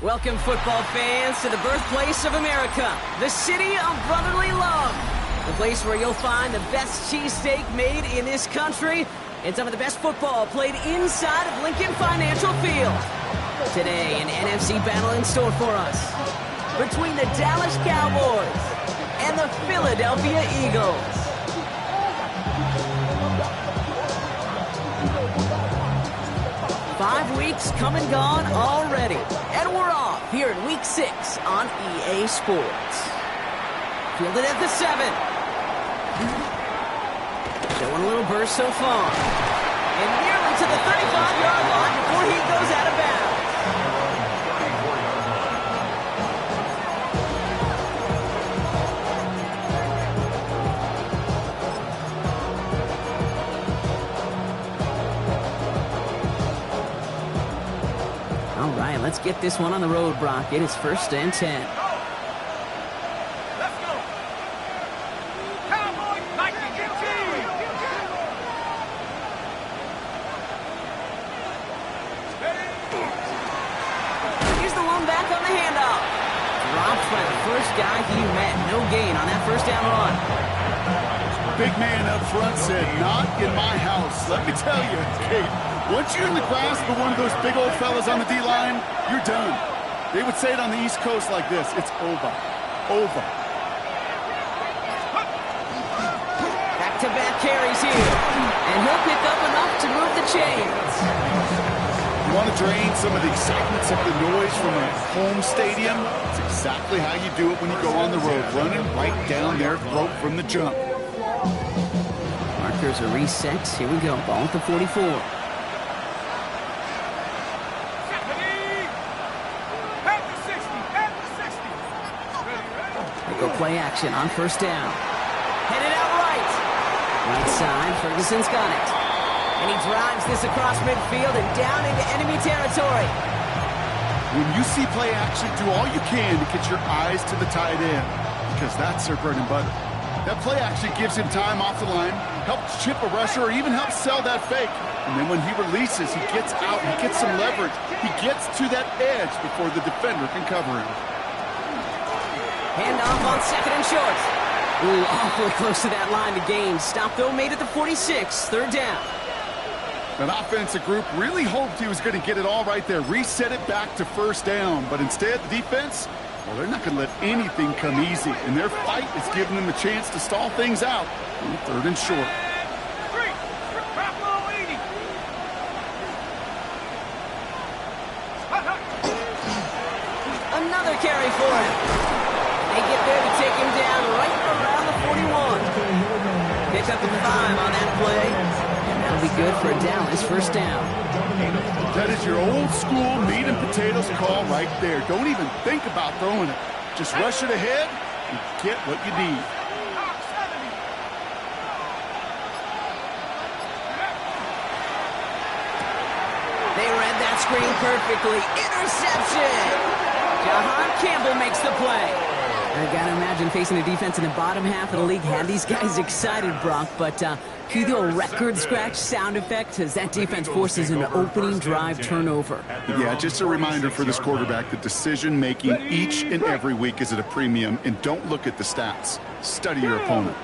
Welcome, football fans, to the birthplace of America, the city of brotherly love. The place where you'll find the best cheesesteak made in this country and some of the best football played inside of Lincoln Financial Field. Today, an NFC battle in store for us between the Dallas Cowboys and the Philadelphia Eagles. Five weeks come and gone already, and we're off here in Week 6 on EA Sports. Fielded at the 7. Showing a little burst so far. And nearly to the 35-yard line before he goes out of bounds. All right, let's get this one on the road, Brock. It is 1st and 10. Let's go. Cowboys, Vikings, Here's the one back on the handoff. Dropped by the first guy he met. No gain on that first down run. Big man up front said, "Not in my house." Let me tell you, Kate, once you're in the grasp of one of those big old fellas on the D-line, you're done. They would say it on the East Coast like this: it's over. Over. Back-to-back carries here. And he'll pick up enough to move the chains. You want to drain some of the excitement, some of the noise from a home stadium? It's exactly how you do it when you go on the road, running right down their throat from the jump. Markers are reset. Here we go. Ball at the 44. They go play action on 1st down. Headed out right. Right side. Ferguson's got it. And he drives this across midfield and down into enemy territory. When you see play action, do all you can to get your eyes to the tight end, because that's their bread and butter. That play action gives him time off the line, helps chip a rusher, or even helps sell that fake. And then when he releases, he gets out, he gets some leverage. He gets to that edge before the defender can cover him. Handoff on 2nd and short. Ooh, awfully close to that line to gain. Stop, though, made at the 46. 3rd down. That offensive group really hoped he was going to get it all right there, reset it back to 1st down. But instead, the defense, well, they're not going to let anything come easy. And their fight is giving them a chance to stall things out on 3rd and short. Another carry for him. They get there to take him down right around the 41. Pick up a 5 on that play. And that'll be good for a Dallas 1st down. That is your old school meat and potatoes call right there. Don't even think about throwing it. Just rush it ahead and get what you need. They read that screen perfectly. Interception! Jahan Campbell makes the play. I gotta imagine facing a defense in the bottom half of the league had these guys excited, Brock, but cue the old record scratch sound effect as that defense forces an opening drive turnover. Yeah, just a reminder for this quarterback that decision-making each and every week is at a premium, and don't look at the stats. Study your opponent.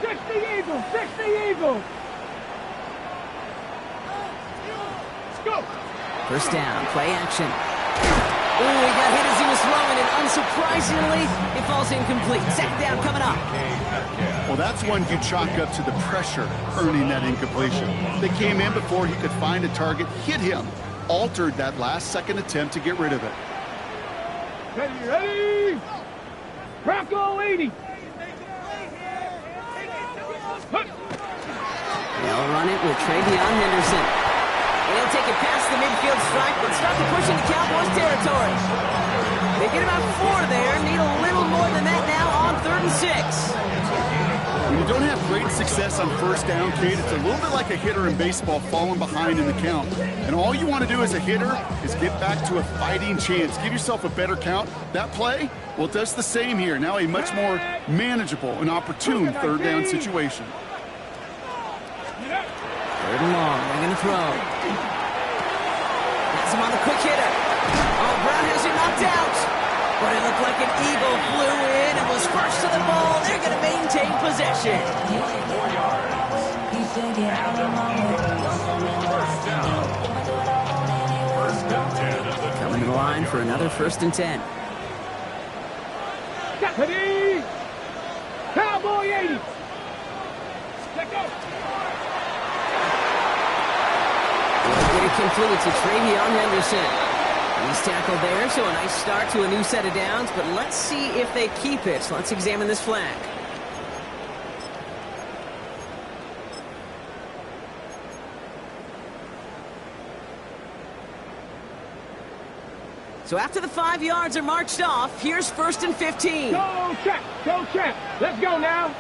60 Eagles! 60 Eagles! Let's go! First down, play action. Ooh, he got hit as he was throwing, and unsurprisingly, it falls incomplete. Second down coming up. Well, that's one you chalk up to the pressure earning that incompletion. They came in before he could find a target, hit him, altered that last-second attempt to get rid of it. Ready! Bronco 80! They'll run it with Travion Henderson. And he'll take it past the midfield strike, but start to push into Cowboys territory. They get about 4 there, need a little more than that now on 3rd and 6. When you don't have great success on first down, Kate, it's a little bit like a hitter in baseball falling behind in the count. And all you want to do as a hitter is get back to a fighting chance. Give yourself a better count. That play, well, it does the same here. Now a much more manageable and opportune 3rd down situation. 3rd and long, they're going to throw. That's him on the quick hitter. Oh, Brown has him knocked out. But it looked like an eagle flew in and was first to the ball. They're going to maintain possession. Coming to the line for another 1st and 10. Ready! Cowboy 80! Let go! Get it complete to Travion Henderson. He's tackled there, so a nice start to a new set of downs, but let's see if they keep it. So let's examine this flag. So after the 5 yards are marched off, here's 1st and 15. Go, check! Go, check! Let's go now!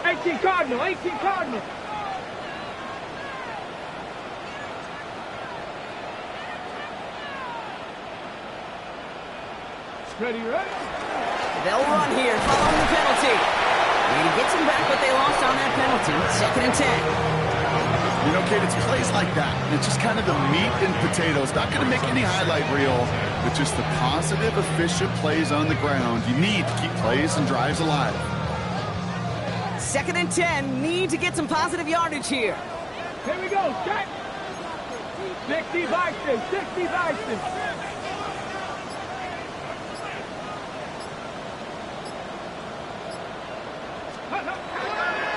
18 Cardinal! 18 Cardinal! Ready, ready? They'll run here following the penalty. And he gets him back, but they lost on that penalty. 2nd and 10. You know, Kate, it's plays like that. It's just kind of the meat and potatoes. Not going to make any highlight reel, but just the positive, efficient plays on the ground. You need to keep plays and drives alive. 2nd and 10. Need to get some positive yardage here. Here we go, check! 60 Bison! 60 Bison!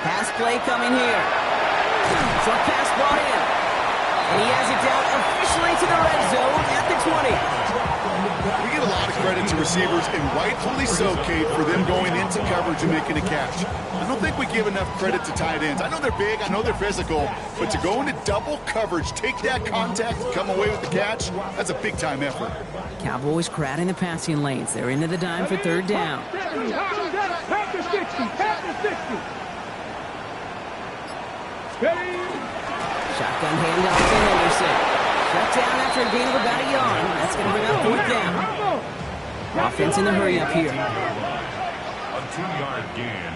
Pass play coming here. Short pass brought in. And he has it down officially to the red zone at the 20. We give a lot of credit to receivers, and rightfully so, Kate, for them going into coverage and making a catch. I don't think we give enough credit to tight ends. I know they're big, I know they're physical, but to go into double coverage, take that contact, and come away with the catch, that's a big-time effort. Cowboys crowding the passing lanes. They're into the dime for 3rd down. Half to 60! Half to 60! Ready? Shotgun handoff to Henderson. Shut down after a gain of about a yard. That's going to bring up 4th down. Offense in the hurry up here. A 2-yard gain.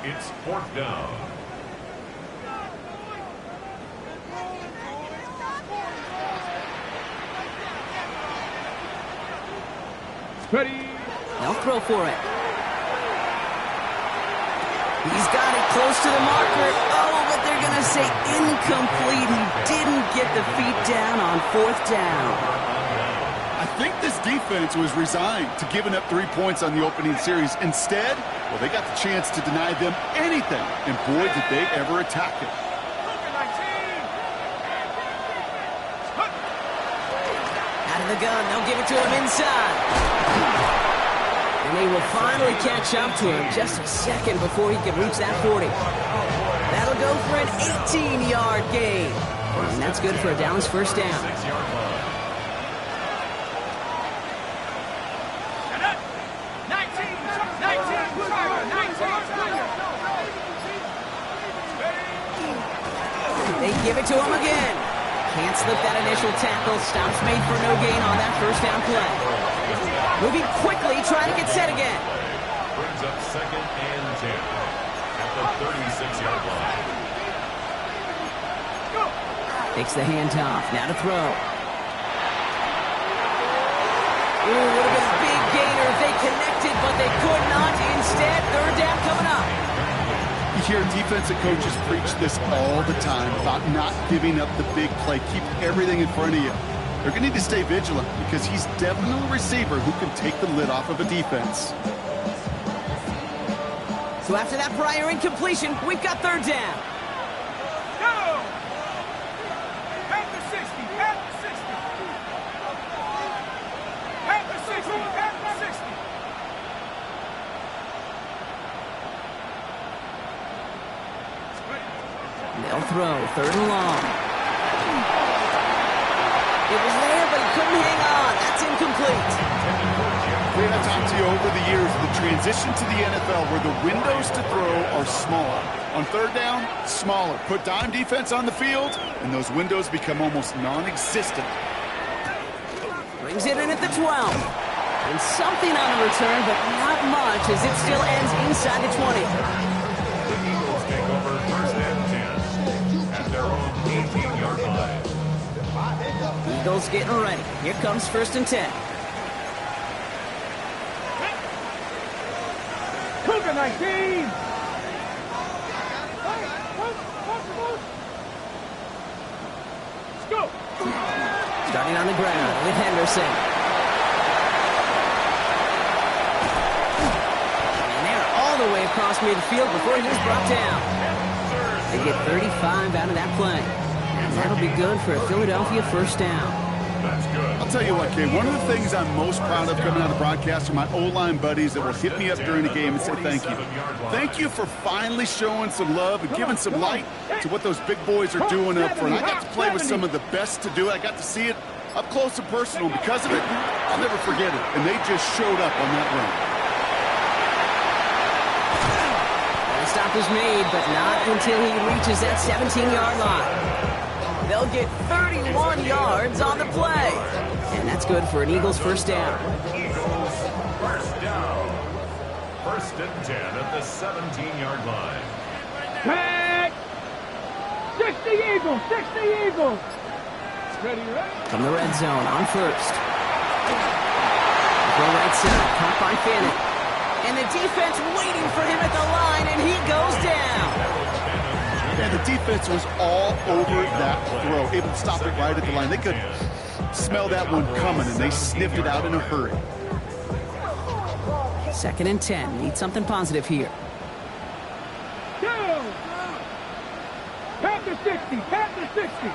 It's 4th down. Ready? They'll throw for it. He's got it close to the marker. Oh, but they're going to say incomplete. He didn't get the feet down on 4th down. I think this defense was resigned to giving up 3 points on the opening series. Instead, well, they got the chance to deny them anything, and boy, did they ever attack it. Out of the gun, they'll give it to him inside. And they will finally catch up to him just a second before he can reach that 40. That'll go for an 18-yard gain. And that's good for a Dallas 1st down. They give it to him again. Can't slip that initial tackle. Stops made for no gain on that first down play. Moving quickly, trying to get set again. Brings up 2nd and 10 at the 36-yard line. Takes the handoff. Now to throw. Ooh, would have been a big gainer if they connected, but they could not. Instead, third down coming up. You hear defensive coaches preach this all the time about not giving up the big play. Keep everything in front of you. They're going to need to stay vigilant because he's definitely a receiver who can take the lid off of a defense. So after that prior incompletion, we've got third down. Go! At the 60, at the 60. At the 60, at the 60. They'll throw, third and long. It was there, but he couldn't hang on. That's incomplete. I've talked to you over the years, the transition to the NFL where the windows to throw are smaller. On third down, smaller. Put dime defense on the field, and those windows become almost non-existent. Brings it in at the 12. And something on the return, but not much as it still ends inside the 20. The Eagles take over 1st and 10 at their own 18-yard line. Eagles getting ready. Here comes 1st and 10. Cougar 19. Let's go. Starting on the ground with Henderson. And they're all the way across midfield before he was brought down. They get 35 out of that play. And that'll be good for a Philadelphia first down. That's good. I'll tell you what, Kay, one of the things I'm most proud of coming out of broadcast are my O-line buddies that will hit me up during the game and say thank you. Thank you for finally showing some love and giving some light to what those big boys are doing up front. I got to play with some of the best to do it. I got to see it up close and personal. Because of it, I'll never forget it. And they just showed up on that run. The stop is made, but not until he reaches that 17-yard line. They'll get 31 yards on the play. And that's good for an Eagles first down. Eagles first down. 1st and 10 at the 17-yard line. Back. 60 Eagles, 60 Eagles. Ready, ready. From the red zone on first. Go right side, caught by Fannin. And the defense waiting for him at the line, and he goes down. And the defense was all over that throw, able to stop it right at the line. They could smell that one coming, and they sniffed it out in a hurry. 2nd and 10. Need something positive here. Go. Panther 60, Panther 60.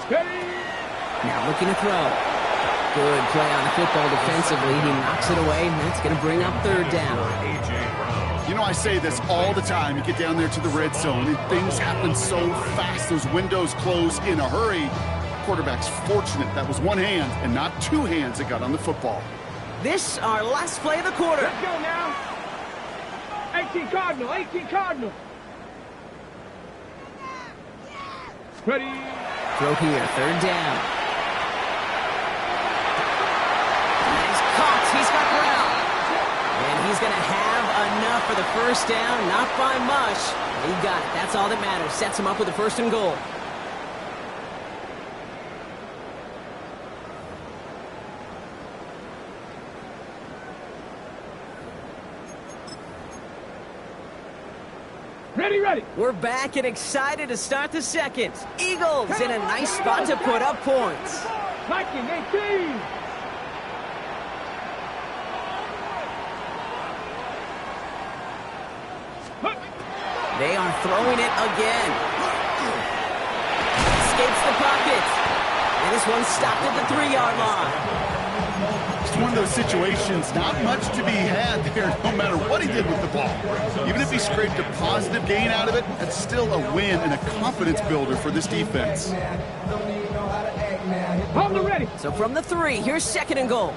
Steady. Now looking to throw. Good play on the football defensively. He knocks it away, and that's going to bring up third down. A.J. Brown. You know, I say this all the time. You get down there to the red zone, and things happen so fast. Those windows close in a hurry. Quarterback's fortunate that was one hand and not two hands that got on the football. This our last play of the quarter. Let's go now. 18 Cardinal, 18 Cardinal. Ready. Throw here, third down. Nice caught. He's got Brown. And he's going to have enough for the first down. Not by much. He got it. That's all that matters. Sets him up with the 1st and goal. Ready, ready. We're back and excited to start the second. Eagles in a nice spot to put up points. Viking 18. They are throwing it again. Escapes the pocket. And this one's stopped at the 3-yard line. It's one of those situations, not much to be had there, no matter what he did with the ball. Even if he scraped a positive gain out of it, that's still a win and a confidence builder for this defense. Hold it ready. So from the 3, here's 2nd and goal.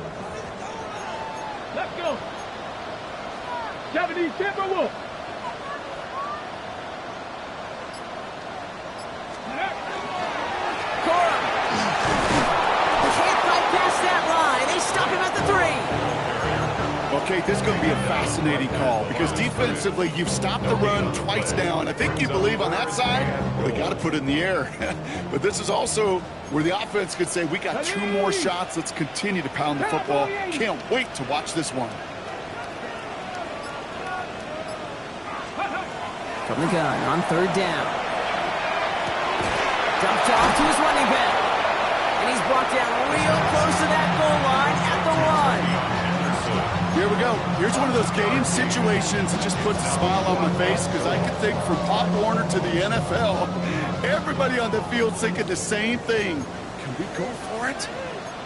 Let's go. 70 Timberwolves. Kate, this is going to be a fascinating call because defensively, you've stopped the run twice now, and I think you believe on that side, well, they got to put it in the air. But this is also where the offense could say, we got 2 more shots. Let's continue to pound the football. Can't wait to watch this one. From the gun on 3rd down. Dumped off to his running back. And he's brought down real close to that goal line at the 1. Here we go. Here's one of those game situations that just puts a smile on my face because I can think from Pop Warner to the NFL, everybody on the field thinking the same thing. Can we go for it?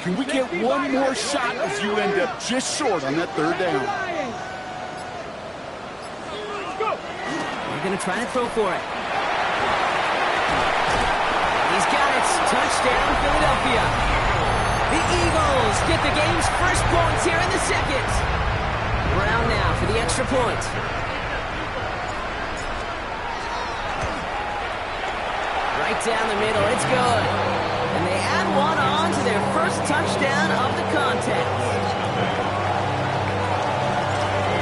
Can we get one more shot as you end up just short on that 3rd down? They're going to try to throw for it. He's got it. Touchdown, Philadelphia. The Eagles get the game's first points here in the 2nd. Brown now for the extra point. Right down the middle. It's good. And they add one on to their first touchdown of the contest.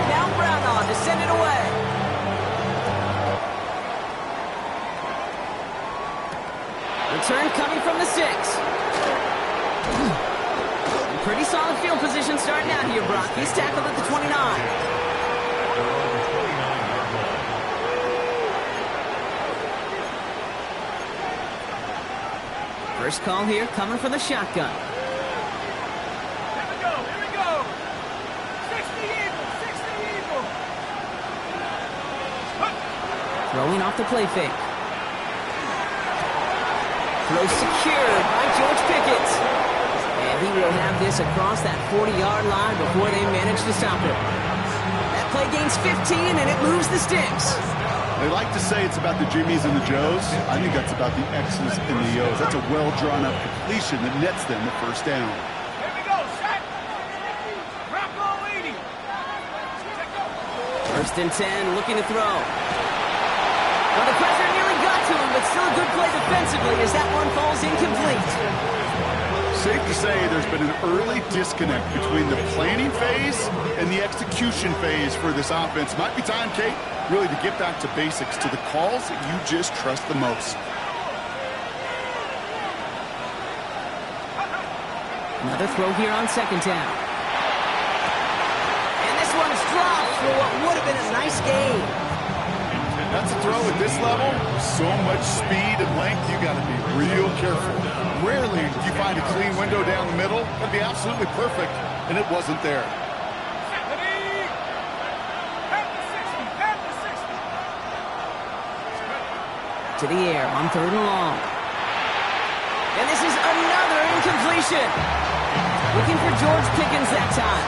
Now Brown on to send it away. Return coming from the 6. Pretty solid field position starting out here, Brock. He's tackled at the 29. First call here coming from the shotgun. Here we go, here we go. 60 Eagles, 60 Eagles. Throwing off the play fake. Throw secured by George Pickett. And he will have this across that 40-yard line before they manage to stop him. That play gains 15, and it moves the sticks. They like to say it's about the Jimmies and the Joes. I think that's about the X's and the O's. That's a well-drawn-up completion that nets them the first down. Here we go, set. Drop ball 80. First and 10, looking to throw. Well, the pressure nearly got to him, but still a good play defensively as that one falls incomplete. Safe to say there's been an early disconnect between the planning phase and the execution phase for this offense. Might be time, Kate, really to get back to basics, to the calls that you just trust the most. Another throw here on 2nd down. And this one's dropped for what would have been a nice gain. That's a throw at this level. So much speed and length, you got to be real careful. Rarely do you find a clean window down the middle. That'd be absolutely perfect, and it wasn't there. To the air on 3rd and long. And this is another incompletion. Looking for George Pickens that time.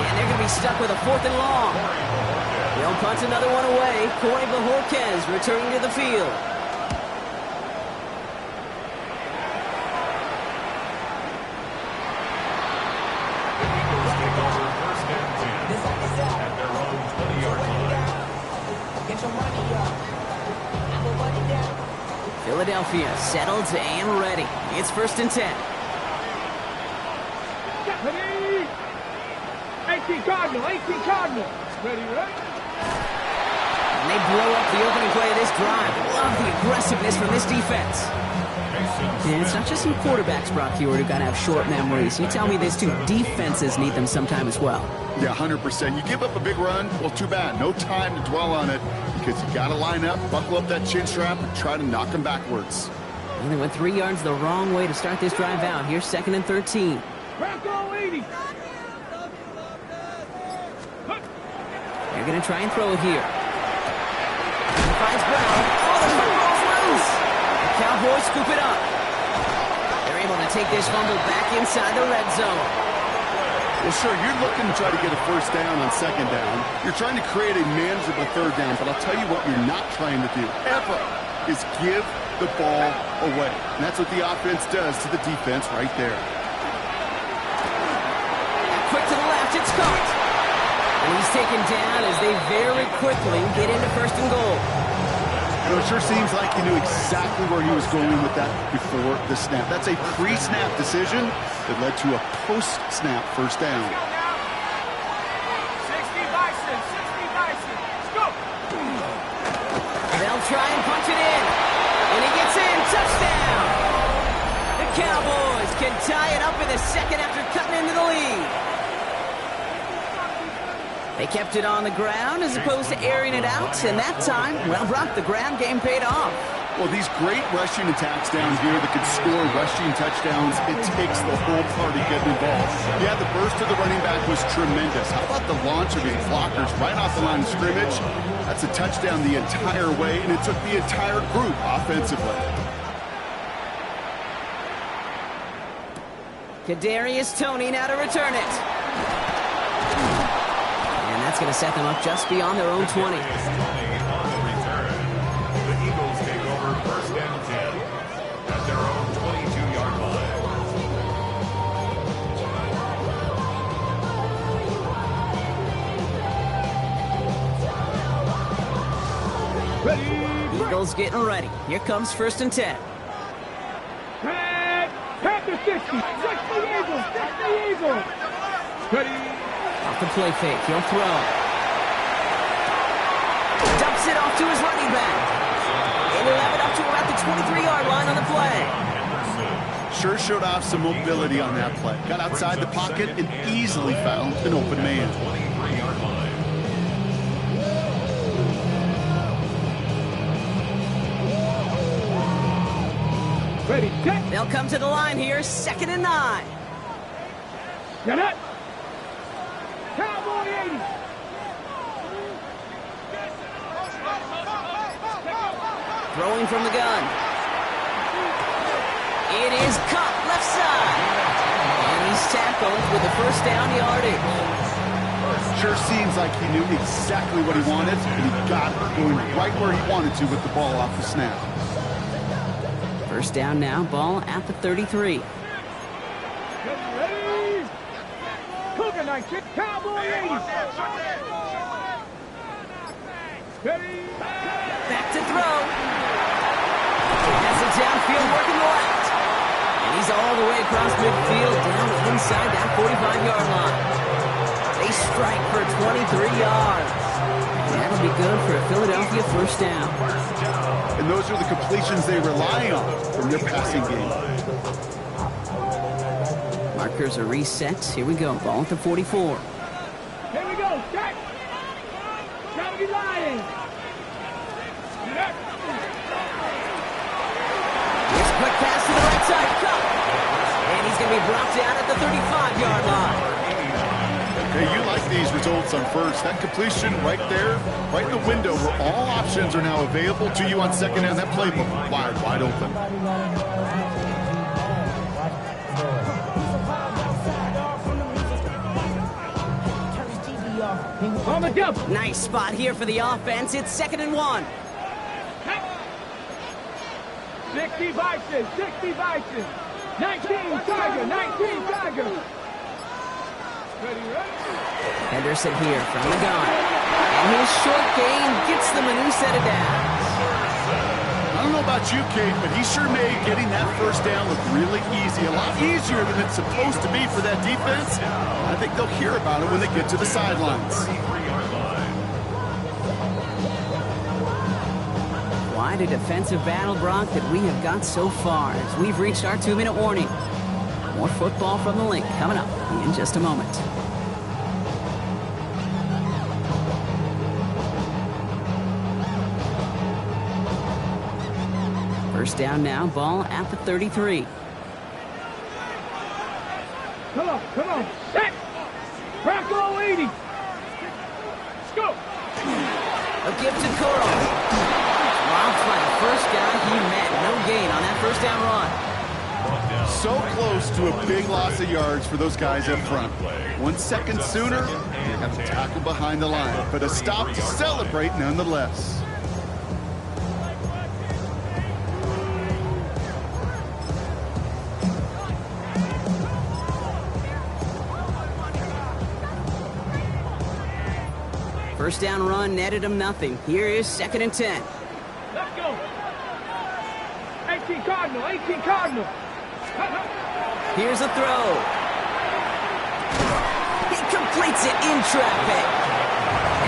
And they're going to be stuck with a 4th and long. They'll punt another one away. Corey Bajorquez returning to the field. Philadelphia settled and ready. It's 1st and 10. 18 Cardinal, 18 Cardinal. Ready, ready. And they blow up the opening play of this drive. Love the aggressiveness from this defense. And it's not just some quarterbacks, Brock, who are going to have short memories. You tell me this too. Defenses need them sometime as well. Yeah, 100%. You give up a big run, well, too bad. No time to dwell on it because you got to line up, buckle up that chin strap, and try to knock them backwards. And they went 3 yards the wrong way to start this drive out. Here's 2nd and 13. Bronco 80. They're going to try and throw it here. Finds Brown. Oh, the football's loose. The Cowboys scoop it up. They're able to take this fumble back inside the red zone. Well, sure, you're looking to try to get a first down on 2nd down. You're trying to create a manageable 3rd down, but I'll tell you what you're not trying to do, ever, is give the ball away. And that's what the offense does to the defense right there. Quick to the left, it's caught. And he's taken down as they very quickly get into 1st and goal. You know, it sure seems like he knew exactly where he was going with that before the snap. That's a pre-snap decision that led to a post-snap first down. a second after cutting into the lead. They kept it on the ground as opposed to airing it out, and that time, well, Brock, the ground game paid off. Well, these great rushing attacks down here that can score rushing touchdowns, it takes the whole party getting involved. Yeah, the burst of the running back was tremendous. How about the launch of his blockers right off the line of scrimmage? That's a touchdown the entire way, and it took the entire group offensively. Kadarius Toney now to return it. And that's going to set them up just beyond their own 20. Eagles getting ready. Here comes 1st and 10. Panther 60. 60 Eagles. 60 Eagles. Ready. Off the play fake. He'll throw. Dumps it off to his running back. And he'll have it up to about the 23-yard line on the play. Sure showed off some mobility on that play. Got outside the pocket and easily found an open man. Ready, set. They'll come to the line here, 2nd and 9. Get it. Cowboy 80. Throwing from the gun. It is caught left side. And he's tackled with the 1st down yardage. Sure seems like he knew exactly what he wanted, and he got it, going right where he wanted to with the ball off the snap. 1st down now, ball at the 33. Ready. Cougar 19. Cowboy 80. Ready. Back to throw. Has it downfield working left. And he's all the way across midfield down inside that 45-yard line. They strike for 23 yards. And that'll be good for a Philadelphia 1st down. And those are the completions they rely on from their passing game. Markers are reset. Here we go. Ball at the 44. Here we go. Set. Gotta be lying. Here's a quick pass to the right side. Cut. And he's going to be brought down at the 35-yard line. Hey, you like these results on 1st. That completion right there, right in the window where all options are now available to you on 2nd down. That playbook wide open. On the jump. Nice spot here for the offense. It's 2nd and 1. 60 Vikings. 60 Vikings. 19 Tiger. 19 Tiger. Henderson here from the gun. And his short gain gets them a new set of downs. I don't know about you, Kate, but he sure made getting that 1st down look really easy. A lot easier than it's supposed to be for that defense. I think they'll hear about it when they get to the sidelines. Quite a defensive battle, Brock, that we have got so far as we've reached our 2-minute warning. More football from the Link coming up in just a moment. First down now, ball at the 33. Come on. Set. Rocco 80. Let's go. A gift to Coral. Wild play. First guy he met. No gain on that 1st down run. So close to a big loss of yards for those guys up front. 1 second sooner, they have to tackle behind the line, but a stop to celebrate nonetheless. First down run netted him nothing. Here is 2nd and 10. Let's go. 18 Cardinal. 18 Cardinal. Here's a throw. He completes it in traffic.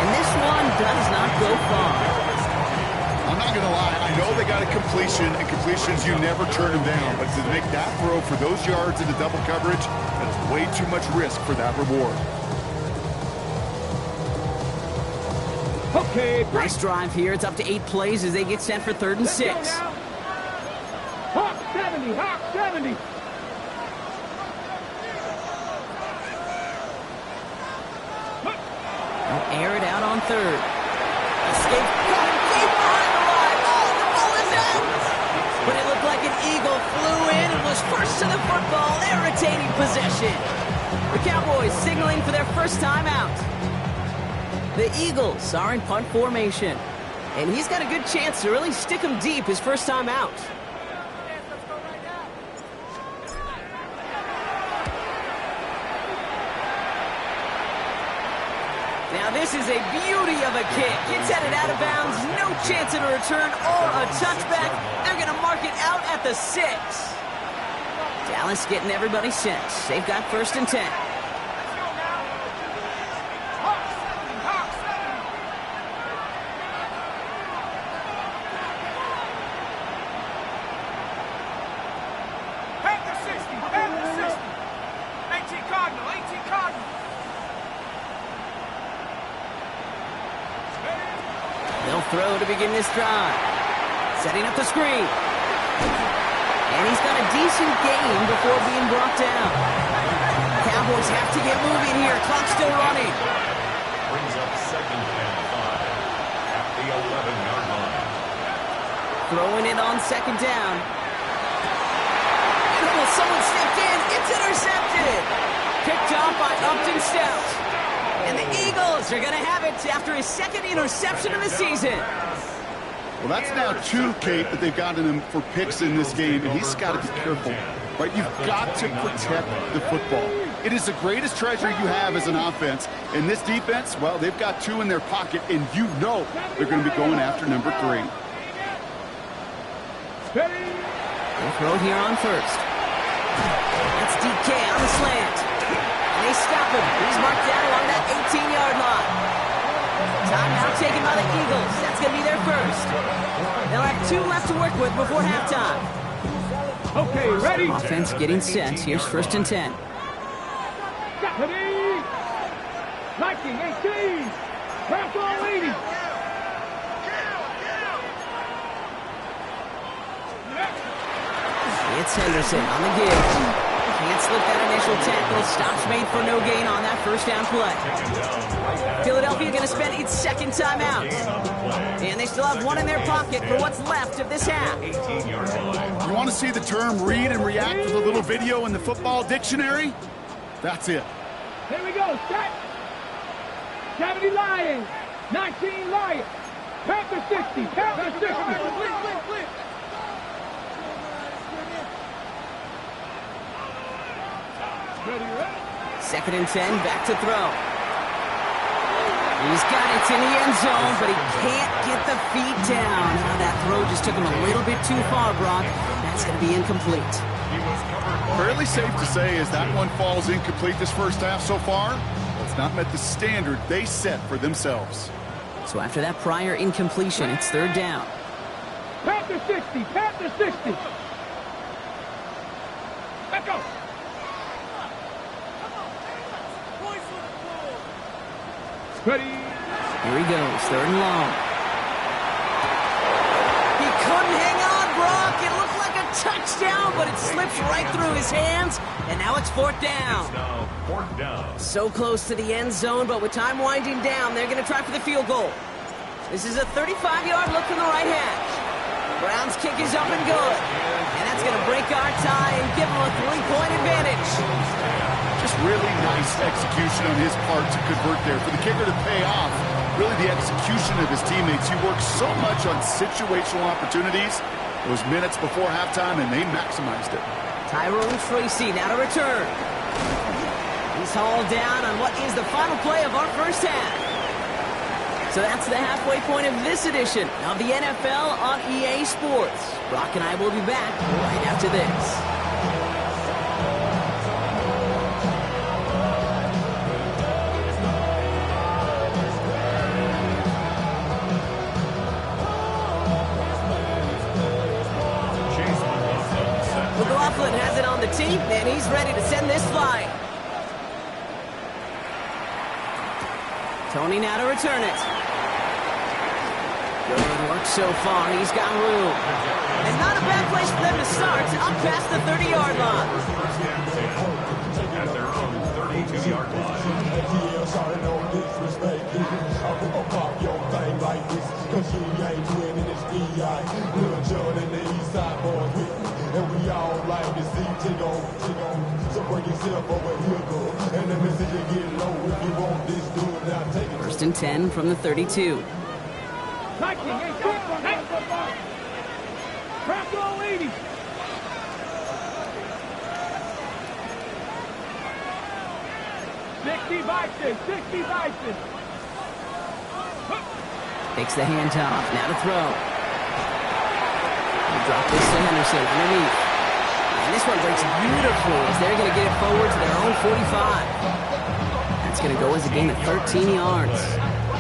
And this one does not go far. I'm not going to lie. I know they got to completion, and completions, you never turn them down. But to make that throw for those yards into double coverage, that's way too much risk for that reward. Okay, Nice drive here. It's up to 8 plays as they get set for 3rd and 6. Hawk 70, Hawk 70. They'll air it out on 3rd. Escape coming deep behind the line. Oh, the ball is out. But it looked like an eagle flew in and was first to the football. They're retaining possession. The Cowboys signaling for their first time out. The Eagles are in punt formation. And he's got a good chance to really stick them deep his first time out. Now this is a beauty of a kick. It's headed out of bounds. No chance at a return or a touchback. They're going to mark it out at the 6. Dallas getting everybody set. They've got 1st and 10. Throw to begin this drive. Setting up the screen. And he's got a decent gain before being brought down. Cowboys have to get moving here. Clock still running. Brings up 2nd and 5 at the 11-yard line. Throwing it on 2nd down. Beautiful. Someone stepped in. It's intercepted. Picked off by Upton Stout. And the Eagles are going to have it after his 2nd interception of the season. Well, that's now 2, Kate, that they've gotten him for picks in this game, and he's got to be careful. Right? You've got to protect the football. It is the greatest treasure you have as an offense. And this defense, well, they've got 2 in their pocket, and you know they're going to be going after number 3. They'll throw here on 1st. That's DK on the slant. They stop him. He's marked down along that 18-yard line. Timeout taken by the Eagles. That's going to be their 1st. They'll have 2 left to work with before halftime. Okay, ready? Offense getting set. Here's 1st and 10. Ready? 19, 18. Pass on leading. It's Henderson on the give. Can't slip that initial tackle. Stops made for no gain on that 1st down play. Philadelphia going to spend its 2nd timeout. And they still have 1 in their pocket for what's left of this half. You want to see the term read and react with a little video in the football dictionary? That's it. Here we go. Set. 70 Lions. 19 Lions. Panther 60. Panther 60. 2nd and 10, back to throw. He's got it in the end zone, but he can't get the feet down. Now that throw just took him a little bit too far, Brock. That's going to be incomplete. Fairly safe to say as that one falls incomplete this first half so far, it's not met the standard they set for themselves. So after that prior incompletion, it's 3rd down. Panther 60. Panther 60. Let's go. Ready? Here he goes, 3rd and long. He couldn't hang on, Brock. It looked like a touchdown, but it slips right through his hands, and now it's 4th down. Now 4th down. So close to the end zone, but with time winding down, they're going to try for the field goal. This is a 35-yard look from the right hash. Brown's kick is up and good, and that's going to break our tie and give them a 3-point advantage. Just really nice execution on his part to convert there. For the kicker to pay off, really the execution of his teammates. He worked so much on situational opportunities those minutes before halftime, and they maximized it. Tyrone Tracy now to return. He's hauled down on what is the final play of our first half. So that's the halfway point of this edition of the NFL on EA Sports. Brock and I will be back right after this. Coughlin has it on the tee, and he's ready to send this flying. Tony now to return it. Good work so far. He's got room. And not a bad place for them to start, up past the 30-yard line. At their own 32-yard line. First and 10 from the 32. Crack all 80. Takes the handoff. Now to throw. They drop this to Henderson underneath. And this one breaks beautifully as they're going to get it forward to their own 45. That's going to go as a gain of 13 yards.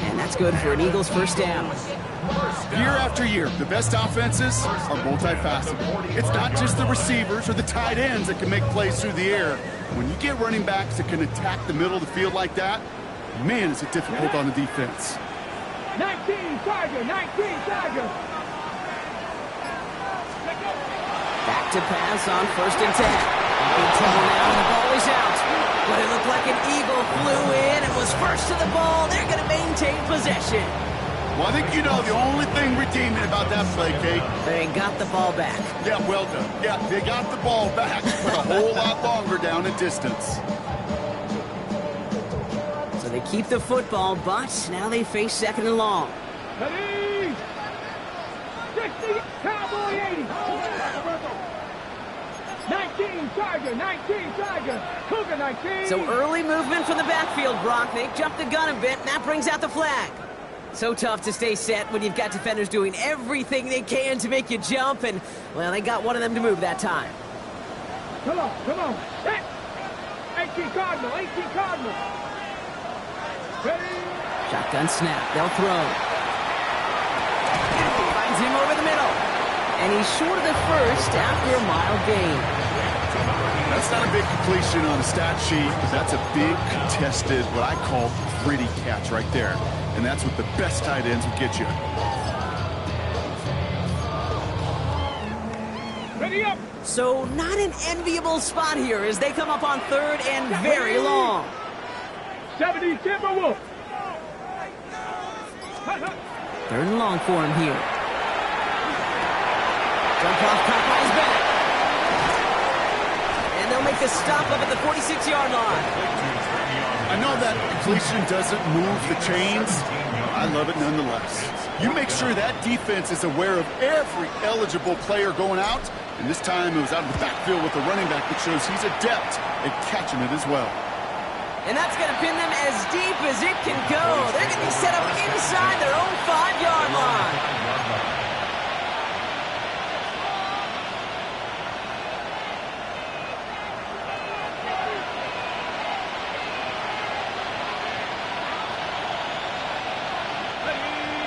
And that's good for an Eagles first down. Year after year, the best offenses are multifaceted. It's not just the receivers or the tight ends that can make plays through the air. When you get running backs that can attack the middle of the field like that, man, is it difficult on the defense. 19 Tiger, 19 Tiger. Back to pass on first and 10. Big trouble now, and the ball is out. But it looked like an Eagle flew in and was first to the ball. They're going to maintain possession. Well, I think you know the only thing redeeming about that play, Kate. They got the ball back. Yeah, well done. Yeah, they got the ball back, but a whole lot longer down in distance. So they keep the football, but now they face second and long. Ready? 60, Cowboy 80. 19 Tiger, 19 Tiger. Cougar 19. So early movement from the backfield, Brock. They jumped the gun a bit, and that brings out the flag. So tough to stay set when you've got defenders doing everything they can to make you jump, and, well, they got one of them to move that time. Come on, come on. 18 Cardinal, 18 Cardinal. Ready? Shotgun snap. They'll throw. Finds him over the middle. And he's short of the first after a mild gain. That's not a big completion on a stat sheet, but that's a big contested, what I call gritty catch right there. And that's what the best tight ends will get you. Ready up. So not an enviable spot here as they come up on third and very long. 70 Timberwolves. Third and long for him here. Jump off, caught by his back. And they'll make the stop up at the 46-yard line. I know that completion doesn't move the chains. I love it nonetheless. You make sure that defense is aware of every eligible player going out. And this time it was out of the backfield with the running back that shows he's adept at catching it as well. And that's going to pin them as deep as it can go. They're going to be set up inside their own 5-yard line.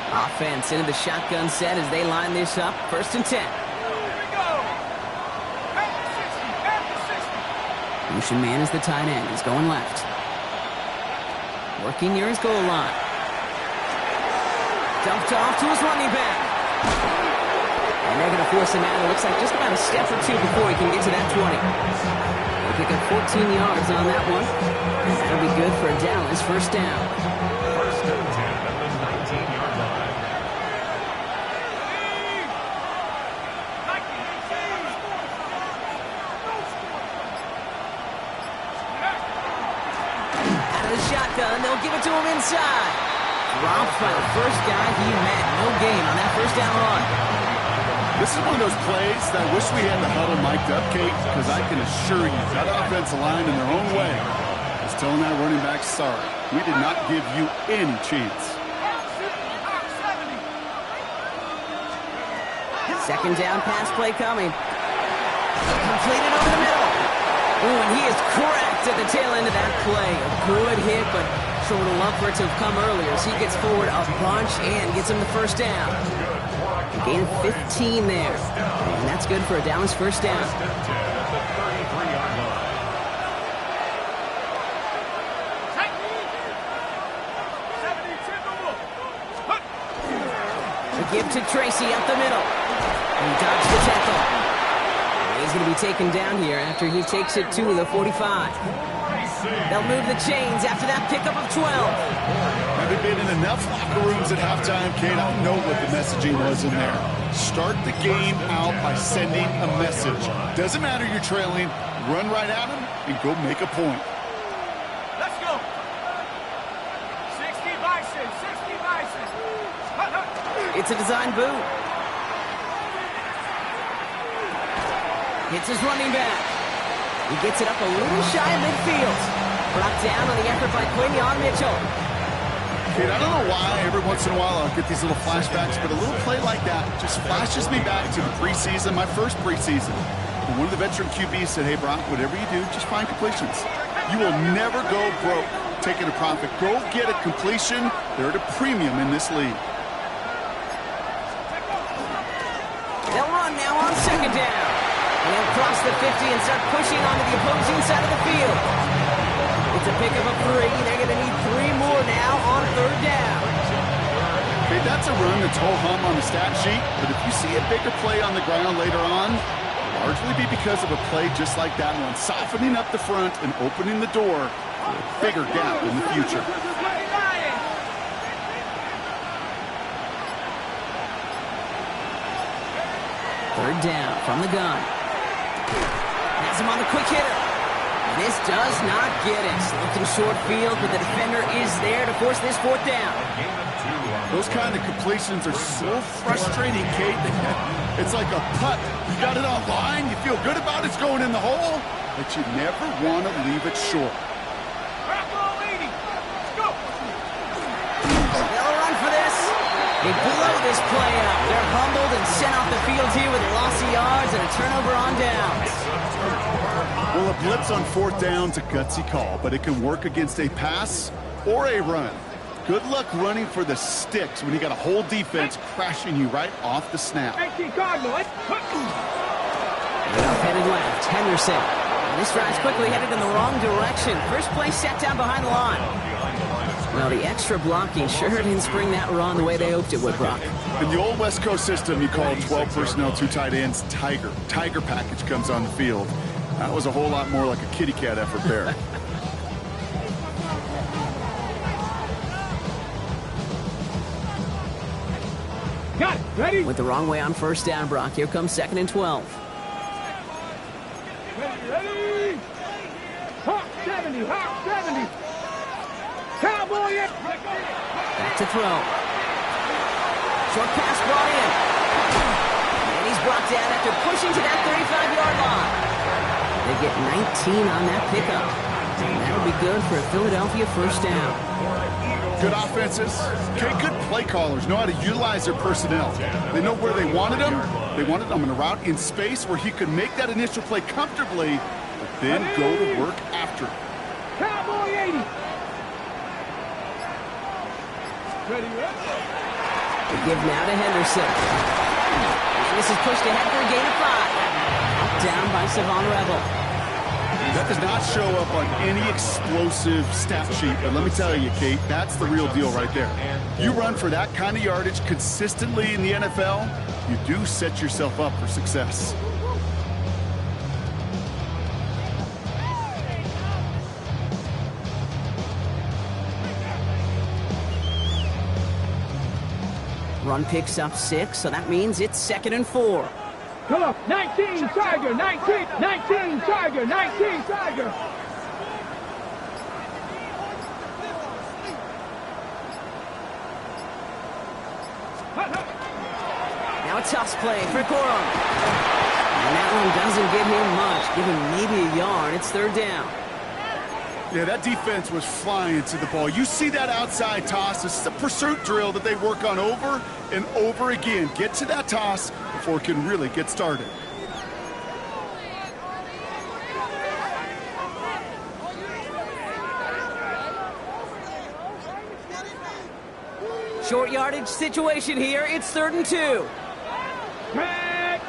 Offense into the shotgun set as they line this up. First and 10. Motion man is the tight end. He's going left. Working near his goal line. Dumped off to his running back. And they're going to force him out. It looks like just about a step or two before he can get to that 20. They'll pick up 14 yards on that one. And that'll be good for a Dallas first down. First and 10 at the 19-yard line. Shotgun, they'll give it to him inside. Dropped by the first guy he met. No gain on that first down run. This is one of those plays that I wish we had the huddle mic'd up, Kate, because I can assure you that offensive line in their own way is telling that running back, sorry, we did not give you any chance. Second down pass play coming. Completed over the middle. Ooh, and he is cracked at the tail end of that play. A good hit, but Marshall would have loved for it to have come earlier as he gets forward a bunch and gets him the first down. A gain of 15 there. And that's good for a Dallas first down. First and 10 at the 33-yard line. The give to Tracy up the middle. And he dodged the tackle. And he's going to be taken down here after he takes it to the 45. They'll move the chains after that pickup of 12. Having been in enough locker rooms at halftime, Kate, I know what the messaging was in there. Start the game out by sending a message. Doesn't matter you're trailing, run right at them and go make a point. Let's go. 60 Bison, 60 Bison. It's a design boot. Hits his running back. He gets it up a little shy of midfield. Brought down on the effort by Quinyon Mitchell. Kate, I don't know why every once in a while I'll get these little flashbacks, but a little play like that just flashes me back to the preseason, my first preseason. And one of the veteran QBs said, hey, Brock, whatever you do, just find completions. You will never go broke taking a profit. Go get a completion. They're at a premium in this league. They'll run now on second down. And they'll cross the 50 and start pushing onto the opposing side of the field. It's a pickup of 3. They're going to need 3 more now on third down. Okay, that's a run that's ho-hum on the stat sheet, but if you see a bigger play on the ground later on, it'll largely be because of a play just like that one, softening up the front and opening the door for a bigger gap in the future. Third down from the gun. Has him on the quick hitter. This does not get it. Looking short field, but the defender is there to force this fourth down. Those kind of completions are so frustrating, Kate. It's like a putt. You got it on line, you feel good about it's going in the hole, but you never want to leave it short. They'll run for this. They blow this play up. They're humbled and sent off the field here with a loss of yards and a turnover on downs. Well, a blitz on fourth down's a gutsy call, but it can work against a pass or a run. Good luck running for the sticks when you got a whole defense crashing you right off the snap. 18 Cardinal. Headed left, Henderson. And this drive's quickly headed in the wrong direction. First play set down behind the line. Well, the extra blocking sure didn't spring that run the way they hoped it would, Brock. In the old West Coast system, you call 12 personnel, 2 tight ends, Tiger. Tiger package comes on the field. That was a whole lot more like a kitty cat effort there. Got it. Ready? Went the wrong way on first down, Brock. Here comes second and 12. Ready? Hawk 70, Hawk 70. Cowboy. Back to throw. Short pass brought in. And he's brought down after pushing to that 35-yard line. They get 19 on that pickup. And that'll be good for a Philadelphia first down. Good offenses. Okay, good play callers know how to utilize their personnel. They know where they wanted them. They wanted them in a route in space where he could make that initial play comfortably, but then go to work after it. Cowboy 80. Ready? They give now to Henderson. This is pushed ahead for a gain of 5. Down by Savon Rebel. That does not show up on any explosive stat sheet, but let me tell you, Kate, that's the real deal right there. You run for that kind of yardage consistently in the NFL, you do set yourself up for success. Run picks up 6, so that means it's second and 4. Come on. 19 Tiger. 19 Tiger. 19 Tiger. Now a toss play for Corum. And that one doesn't give him much. Give him maybe a yard. It's third down. Yeah, that defense was flying to the ball. You see that outside toss. This is a pursuit drill that they work on over and over again. Get to that toss before it can really get started. Short yardage situation here. It's 3rd and 2. Pat!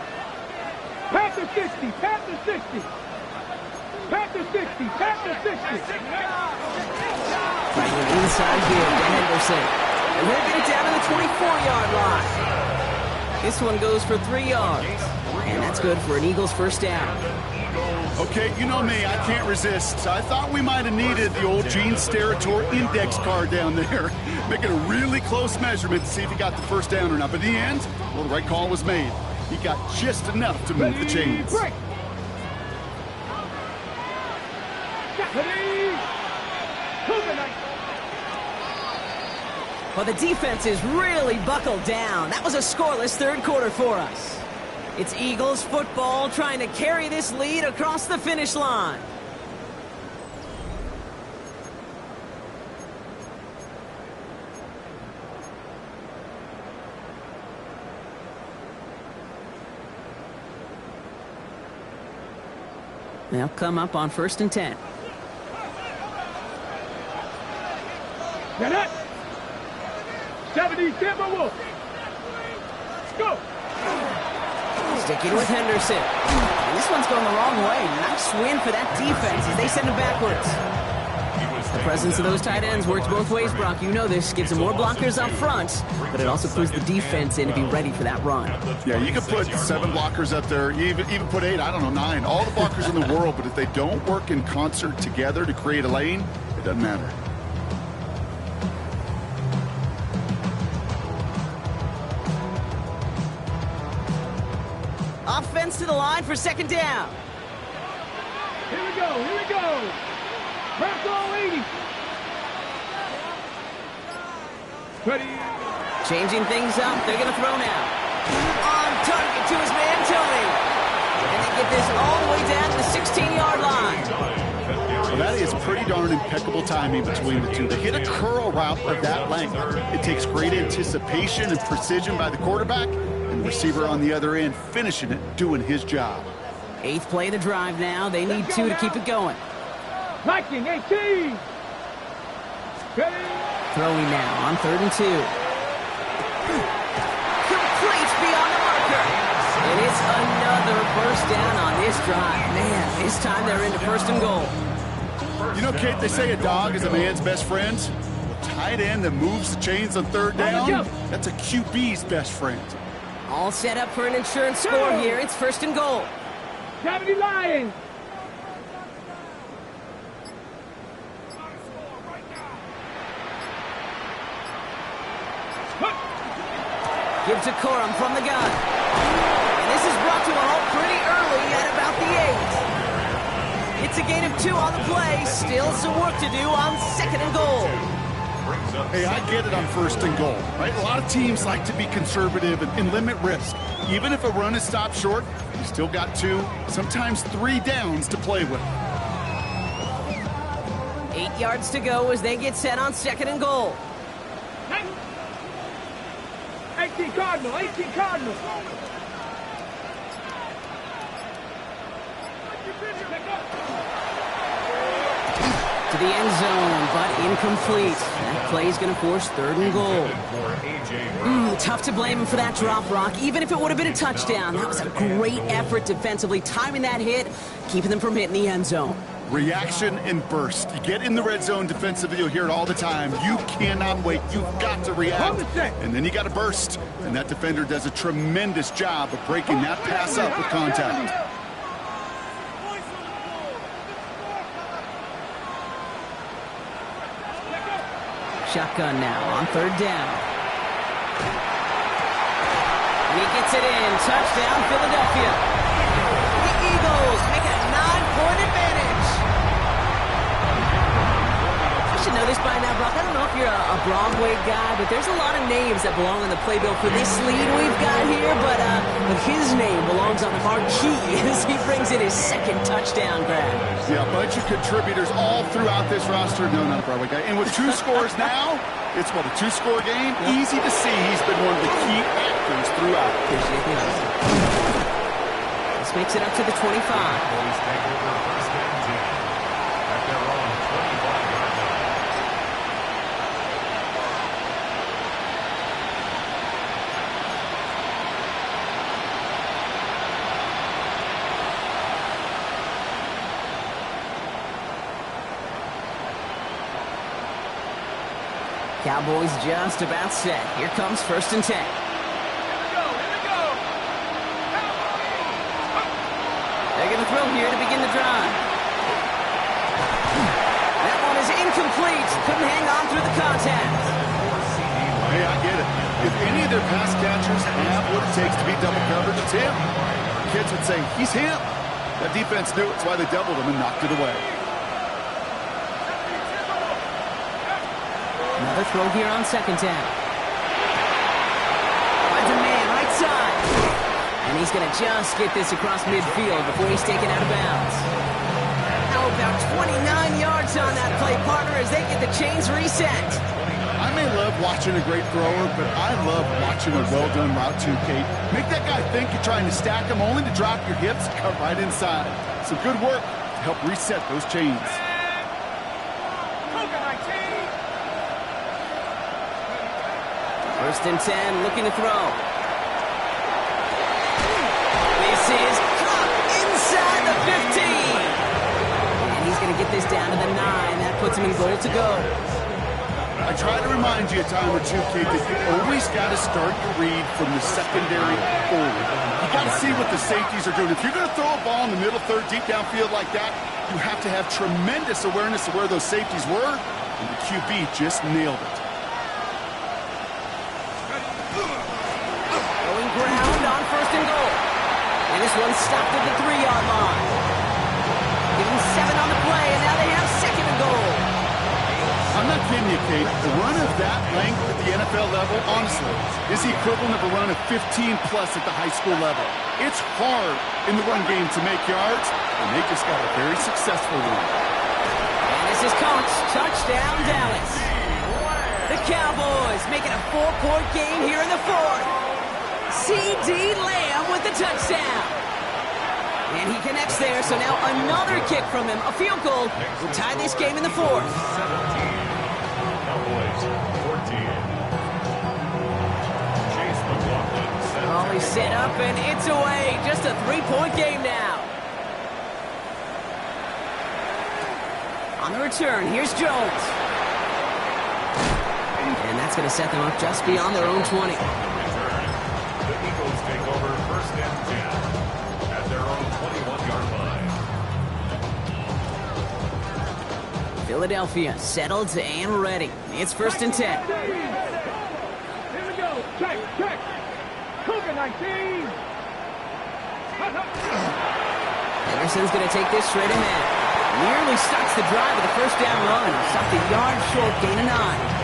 Pat to 60! Pat to 60! Pat to 60! Pat to 60! Bringing inside here to Henderson. And they're going to get it down to the 24-yard line. This one goes for 3 yards. And that's good for an Eagles first down. Okay, you know me, I can't resist. I thought we might have needed the old Gene Steratore index card down there. Making a really close measurement to see if he got the first down or not. But in the end, well, the right call was made. He got just enough to move the chains. Break. Well, the defense is really buckled down. That was a scoreless 3rd quarter for us. It's Eagles football trying to carry this lead across the finish line. They'll come up on 1st and 10. Get it! 70 Timberwolves! Let's go! Sticking with Henderson. And this one's going the wrong way. Nice win for that defense as they send him backwards. The presence of those tight ends works both ways, Brock. You know this. Gives them more blockers up front, but it also puts the defense in to be ready for that run. Yeah, you can put 7 blockers up there, even put 8, I don't know, 9. All the blockers in the world, but if they don't work in concert together to create a lane, it doesn't matter. Offense to the line for 2nd down. Here we go, here we go! Press all 80! Ready? Changing things up. They're going to throw now. On target to his man, Tony. And they get this all the way down to the 16-yard line. Well, that is pretty darn impeccable timing between the two. They hit a curl route of that length. It takes great anticipation and precision by the quarterback, and the receiver on the other end finishing it, doing his job. 8th play of the drive now. They need 2 to keep it going. Viking 18! Ready? Throwing now on 3rd and 2. Complete beyond the marker. And it's another first down on this drive. Man, this time they're into 1st and goal. You know, Kate, they say a dog is a man's best friend. Well, tight end that moves the chains on 3rd down, that's a QB's best friend. All set up for an insurance score here. It's 1st and goal. 70 Lions! Give to Corum from the gun. And this is brought to a halt pretty early at about the 8. It's a gain of 2 on the play. Still some work to do on 2nd and goal. Hey, I get it on 1st and goal, right? A lot of teams like to be conservative and limit risk. Even if a run is stopped short, you still got 2, sometimes 3 downs to play with. 8 yards to go as they get set on 2nd and goal. 18 Cardinal, 18 Cardinal. To the end zone, but incomplete. That play's going to force 3rd and goal. Tough to blame him for that drop, Brock. Even if it would have been a touchdown, that was a great effort defensively, timing that hit, keeping them from hitting the end zone. Reaction and burst. You get in the red zone defensively, you'll hear it all the time. You cannot wait. You've got to react. And then you got to burst. And that defender does a tremendous job of breaking that pass up with contact. Shotgun now on 3rd down. He gets it in. Touchdown, Philadelphia. The Eagles make it a 9-point advantage. I should know this by now, Brock. I don't know if you're a Broadway guy, but there's a lot of names that belong on the playbill for this lead we've got here, but his name belongs on the marquee as he brings in his 2nd touchdown grab. Yeah, a bunch of contributors all throughout this roster. No, not a Broadway guy. And with 2 scores now, it's what, a 2-score game? Yep. Easy to see he's been one of the key actors throughout. This makes it up to the 25. Cowboys just about set. Here comes 1st and 10. They're going to throw here to begin the drive. That one is incomplete. Couldn't hang on through the contact. Hey, I get it. If any of their pass catchers have what it takes to be double covered, it's him. Kids would say, he's him. That defense knew it's why they doubled him and knocked it away. Another throw here on 2nd down. Finds a man right side. And he's going to just get this across midfield before he's taken out of bounds. How about 29 yards on that play, partner, as they get the chains reset. I may love watching a great thrower, but I love watching a well-done route too, Kate. Make that guy think you're trying to stack him only to drop your hips and cut right inside. Some good work to help reset those chains. 1st and 10, looking to throw. This is caught inside the 15. And he's going to get this down to the 9. That puts him in goal to go. I try to remind you a time or two, Kate, that you always got to start your read from the secondary forward. You got to see what the safeties are doing. If you're going to throw a ball in the middle third, deep downfield like that, you have to have tremendous awareness of where those safeties were, and the QB just nailed it. Going ground on 1st and goal. And this one stopped at the 3-yard line. Give them 7 on the play, and now they have 2nd and goal. I'm not kidding you, Kate. The run of that length at the NFL level, honestly, is the equivalent of a run of 15-plus at the high school level. It's hard in the run game to make yards, and they just got a very successful one. And this is Coach. Touchdown, Dallas. The Cowboys making a 4-point game here in the 4th. C.D. Lamb with the touchdown. And he connects there, so now another kick from him. A field goal will tie this game in the 4th. 17. Cowboys 14. Chase McLaughlin set. Oh, he's set up and it's away. Just a 3-point game now. On the return, here's Jones. And that's going to set them up just beyond their own 20. The Eagles take over 1st and 10 at their own 21-yard line. Philadelphia settled and ready. It's 1st and 10. Here we go. Check. Cougar 19. Anderson's going to take this straight ahead. Nearly starts the drive with a 1st down run. Stopped a yard short, gain of 9.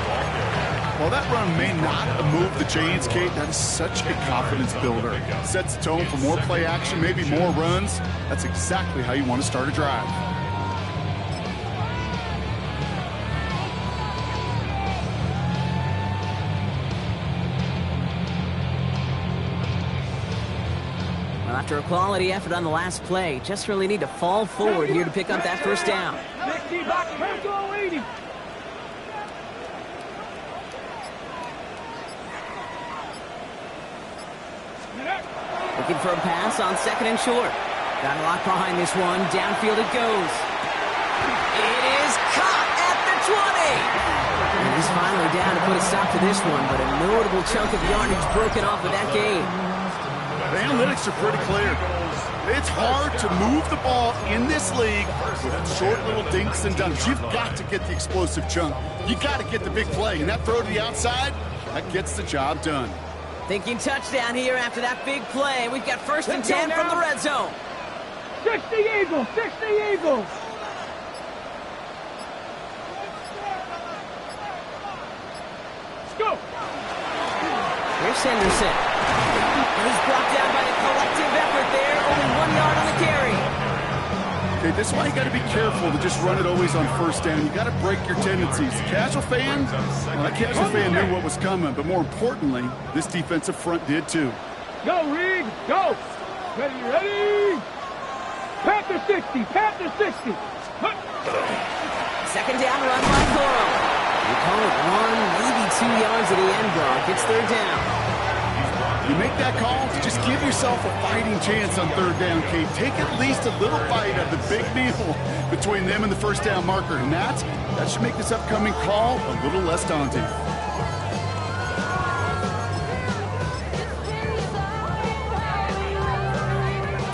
While that run may not have moved the chains, Kate, that is such a confidence builder. Sets the tone for more play action, maybe more runs. That's exactly how you want to start a drive. Well, after a quality effort on the last play, just really need to fall forward here to pick up that 1st down. 60 back, Pencil 80. Looking for a pass on 2nd and short. Got a lock behind this one. Downfield it goes. It is caught at the 20. And he's finally down to put a stop to this one, but a notable chunk of yardage broken off of that game. The analytics are pretty clear. It's hard to move the ball in this league with short little dinks and dunks. You've got to get the explosive chunk. You got to get the big play, and that throw to the outside, that gets the job done. Thinking touchdown here after that big play. We've got 1st and 10 from the red zone. 60 Eagles, 60 Eagles. Let's go. Here's Henderson. And he's brought down by a collective effort there. Only 1 yard on the carry. Okay, this is why you got to be careful to just run it always on 1st down. You got to break your tendencies. Casual fan, well, that casual fan knew what was coming, but more importantly, this defensive front did too. Go, Reed, go. Ready. Panther 60, Panther 60. 2nd down run by Coro. You call it 1, maybe 2 yards at the end block. It's 3rd down. You make that call to just give yourself a fighting chance on third down, Kate. Take at least a little bite of the big meal between them and the first down marker. And that should make this upcoming call a little less daunting.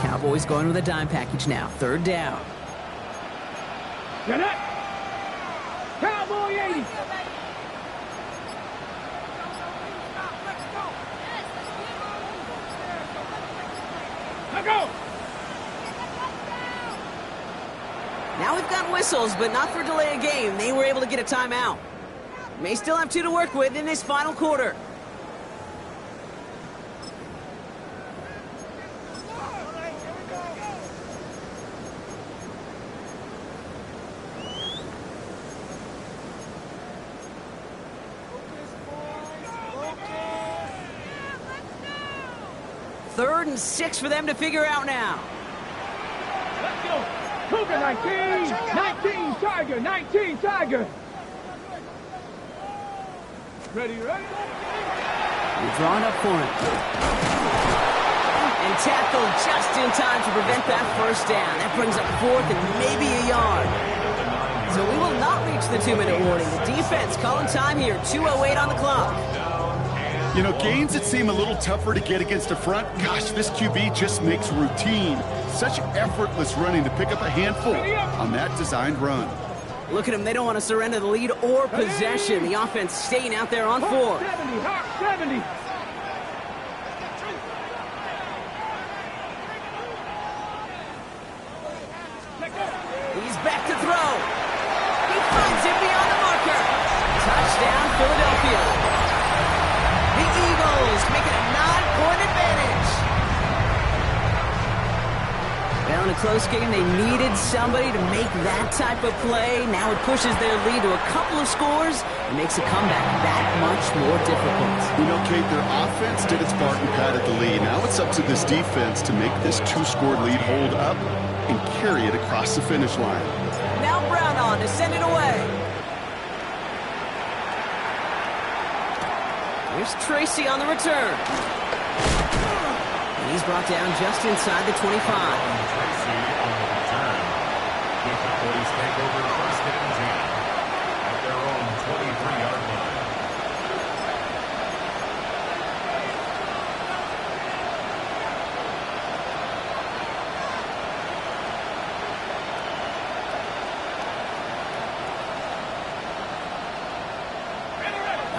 Cowboys going with a dime package now. Third down. Get up. Cowboy 80. Let go. Now we've got whistles, but not for delay of game. They were able to get a timeout. May still have 2 to work with in this final quarter. Third and 6 for them to figure out now. Let's go. Cougar 19. 19 Tiger. 19 Tiger. Ready? You're drawing up for it. And tackled just in time to prevent that first down. That brings up 4th and maybe a yard. So we will not reach the 2-minute warning. The defense calling time here. 2:08 on the clock. You know, gains that seem a little tougher to get against a front, gosh, this QB just makes routine. Such effortless running to pick up a handful on that designed run. Look at them. They don't want to surrender the lead or possession. The offense staying out there on 4. Hawk 70. Hawk 70. He's back to throw. He finds it beyond the marker. Touchdown, Philadelphia. The Eagles make it a 9-point advantage. Well, in a close game, they needed somebody to make that type of play. Now it pushes their lead to a couple of scores and makes a comeback that much more difficult. You know, Kate, their offense did its part and padded the lead. Now it's up to this defense to make this 2-score lead hold up and carry it across the finish line. Now Brown on to send it away. Here's Tracy on the return. And he's brought down just inside the 25. Tracy on the return. The Cowboys take over first and 10 at their own 23-yard line.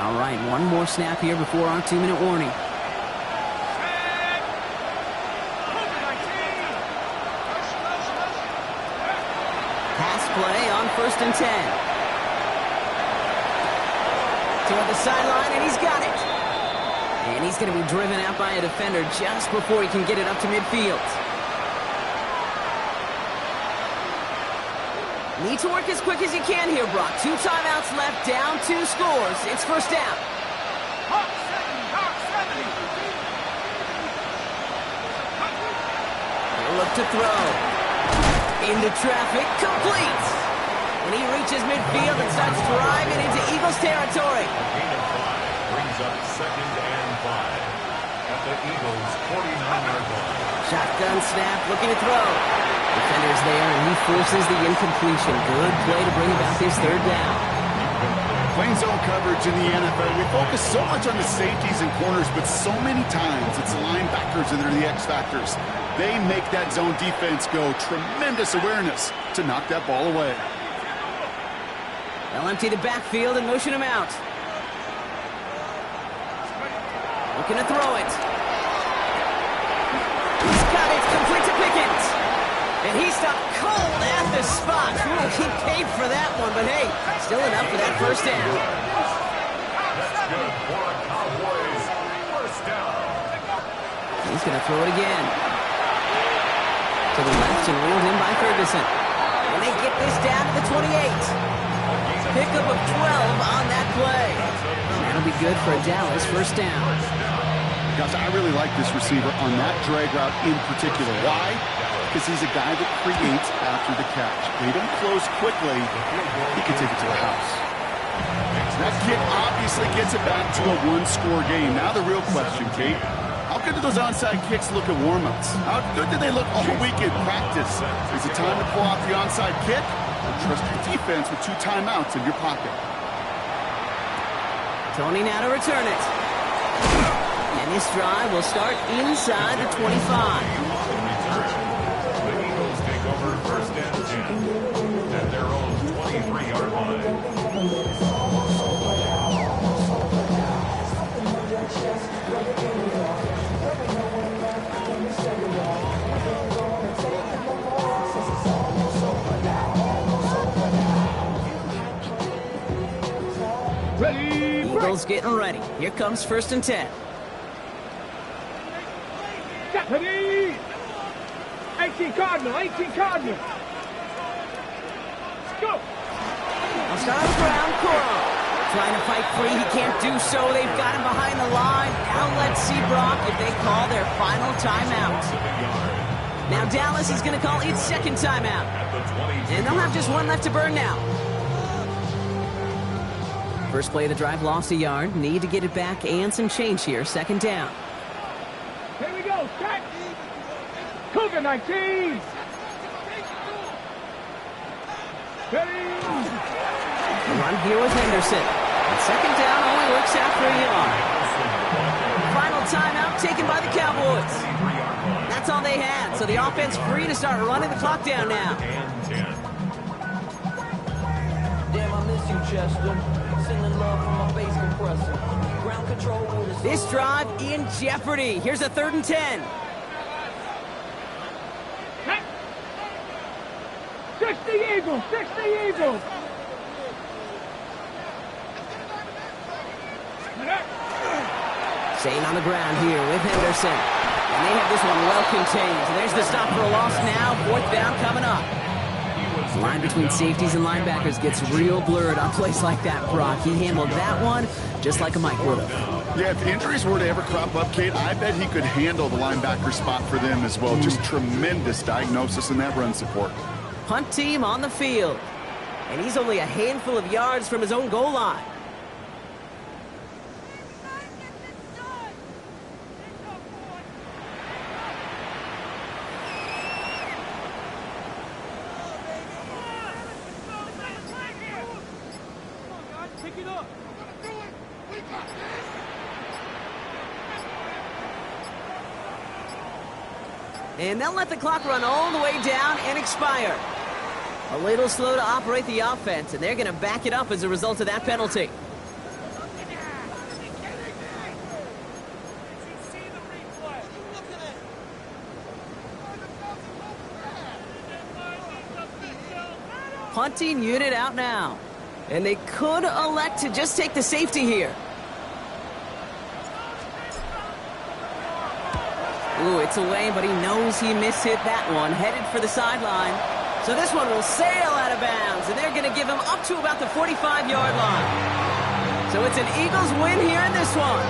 All right, one more snap here before our 2-minute warning. Pass play on first and 10. Toward the sideline, and he's got it. And he's going to be driven out by a defender just before he can get it up to midfield. Need to work as quick as you can here, Brock. 2 timeouts left, down 2 scores. It's first down. Hawk 70. Hawk 70. He'll look to throw. Into traffic, complete. And he reaches midfield and starts driving into Eagles territory. A gain of 5 brings up 2nd and 5 at the Eagles' 49-yard line. Shotgun snap, looking to throw. Defender's there, and he forces the incompletion. Good play to bring about this third down. Playing zone coverage in the NFL, we focus so much on the safeties and corners, but so many times it's the linebackers that are the X factors. They make that zone defense go. Tremendous awareness to knock that ball away. They'll empty the backfield and motion him out. Looking to throw it. He's got it, complete to Pickens. And he stopped cold at the spot. Ooh, he paid for that one, but hey, still enough for that first down. That's good for a Cowboys first down. He's going to throw it again. To the left and ruled in by Ferguson. And they get this down to the 28. Pickup of 12 on that play. And that'll be good for a Dallas first down. Gosh, I really like this receiver on that drag route in particular. Why? Because he's a guy that creates after the catch. They don't close quickly. He can take it to the house. That kick obviously gets it back to a 1-score game. Now the real question, Kate, good do those onside kicks look at warm-ups? How good do they look all week in practice? Is it time to pull out the onside kick? Or trust your defense with 2 timeouts in your pocket? Tony now to return it. And this drive will start inside the 25. The Eagles take over first and 10 at their own 23-yard line. Ready, Eagles getting ready. Here comes first and 10. ready. 18 Cardinal, 18 Cardinal. Go. I'll start on the ground, Coro. Trying to fight free, he can't do so. They've got him behind the line. Now let's see, Brock, if they call their final timeout. Now Dallas is going to call its second timeout. And they'll have just one left to burn now. First play of the drive lost a yard. Need to get it back and some change here. Second down. Here we go. Set. Cougar 19. Ready. Run here with Henderson. And second down only works after a yard. Final timeout taken by the Cowboys. That's all they had. So the offense free to start running the clock down now. Damn, I miss you, Chester. Sending love from my bass compressor. Ground control with a... This drive in jeopardy. Here's a 3rd and 10. 60 Eagles, 60 Eagles. Staying on the ground here with Henderson. And they have this one well contained. So there's the stop for a loss now. 4th down coming up. The line between safeties and linebackers gets real blurred on plays like that, Brock. He handled that one just like a Mike would have. Yeah, if injuries were to ever crop up, Kate, I bet he could handle the linebacker spot for them as well. Just tremendous diagnosis in that run support. Punt team on the field. And he's only a handful of yards from his own goal line. And they'll let the clock run all the way down and expire. A little slow to operate the offense, and they're going to back it up as a result of that penalty. Punting unit out now. And they could elect to just take the safety here. Ooh, it's away, but he knows he mishit that one. Headed for the sideline. So this one will sail out of bounds, and they're going to give him up to about the 45-yard line. So it's an Eagles win here in this one.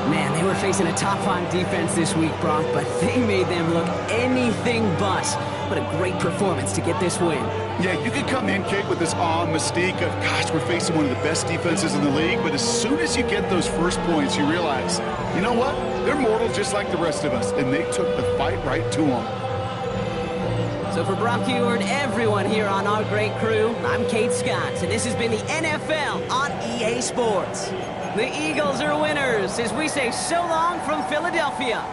Man, they were facing a top-5 defense this week, Brock, but they made them look anything but. What a great performance to get this win. Yeah, you could come in, Kate, with this awe and mystique of, gosh, we're facing one of the best defenses in the league, but as soon as you get those first points, you realize, you know what? They're mortal just like the rest of us, and they took the fight right to them. So for Brock Huard, everyone here on our great crew, I'm Kate Scott, and this has been the NFL on EA Sports. The Eagles are winners as we say so long from Philadelphia.